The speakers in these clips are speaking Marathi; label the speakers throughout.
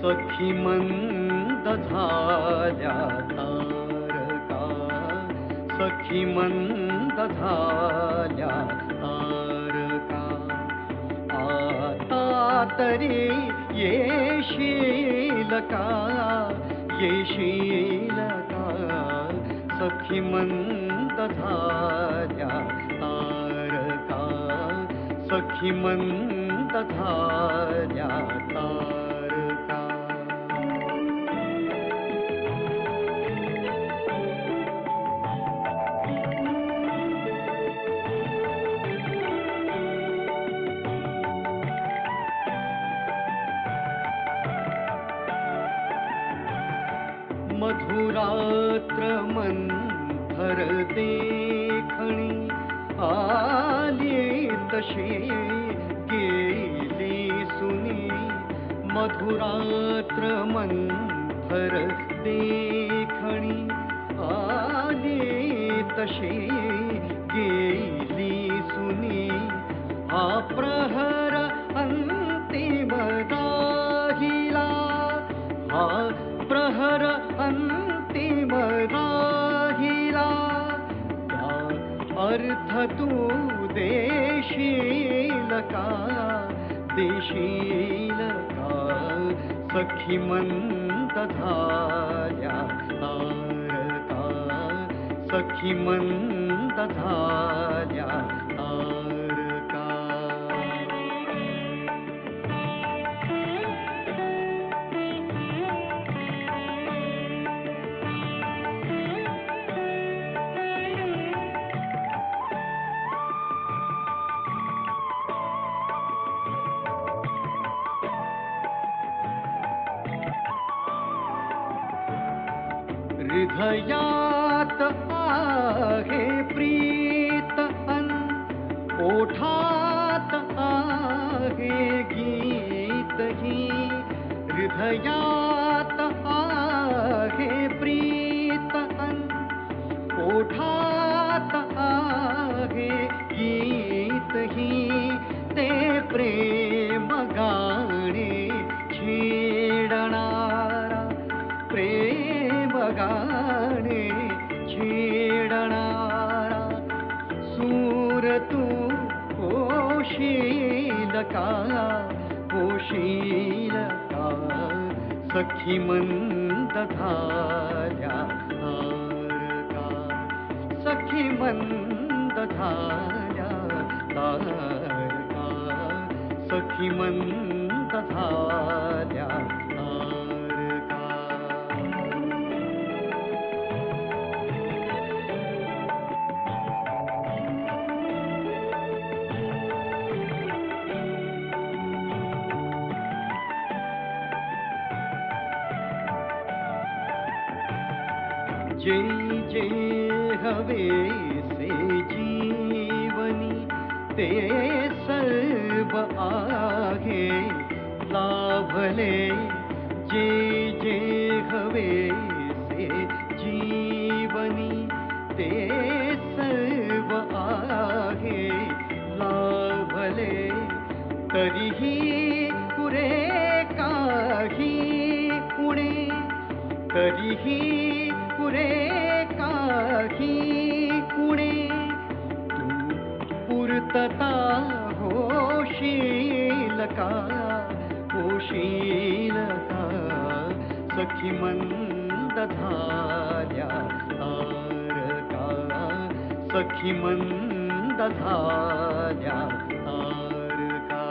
Speaker 1: सखी मंद झाल्या तारका, सखी मंद झाल्या तारका. आता तरी येशील का, येशील का, सखी मंद झाल्या तारका, सखी मंद झाल्या तारका. मधुरात्र मंथर देखणी आली तशी गेली सुनी. मधुरात्र मंथर देखणी आली तशी गेली सुनी. हा प्रहर अंतिम राहिला, हा प्रहर अंतिम राहिला. त्या अर्थ तू देशील का, देशील का, सखी मंद झाल्या तारका, सखी मंद झाल्या तारका. हृदयात आहे प्रीत अन ओठात आहे गीत ही. हृदयात आहे प्रीत अन ओठात आहे गीत ही. ते प्रेम गाणे छेडणारा, प्रेम गाणे छेडणारा. सूर तू होशील का, होशील का, सखी मंद झाल्या तारका, सखी मंद झाल्या तारका, सखी मंद झाल्या तारका. जे जे हवे से जीवनी ते सर्व आहे लाभले. जे जे हवे से जीवनी ते सर्व आहे लाभले. तरीही पुरे काही उणे, तरीही पुरे काही उणे. तू पूर्तता होशील का, होशील का, सखी मंद झाल्या तारका, सखी मंद झाल्या तारका.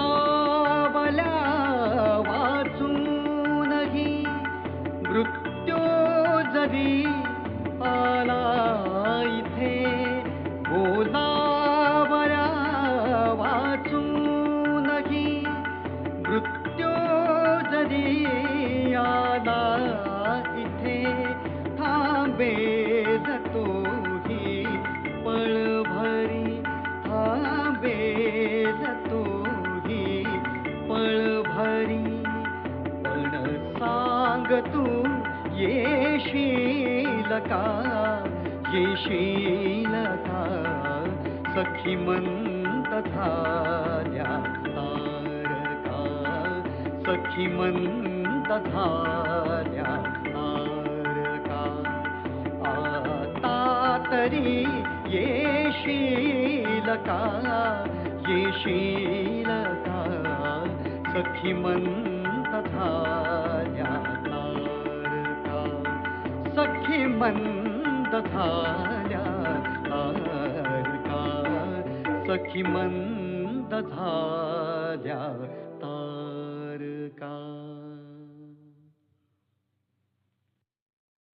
Speaker 1: बोलावल्या वाचूनही मृत्यू जरी आला इथे. बोलावल्या वाचूनही मृत्यू जरी आला इथे. थांबेल तोही ग तू येशील का येशील का सखी मंद झाल्या तारका सखी मंद झाल्या तारका आता तरी येशील का येशील का सखी मंद झाल्या तारका सखी मंद झाल्या तारका सखी मंद झाल्या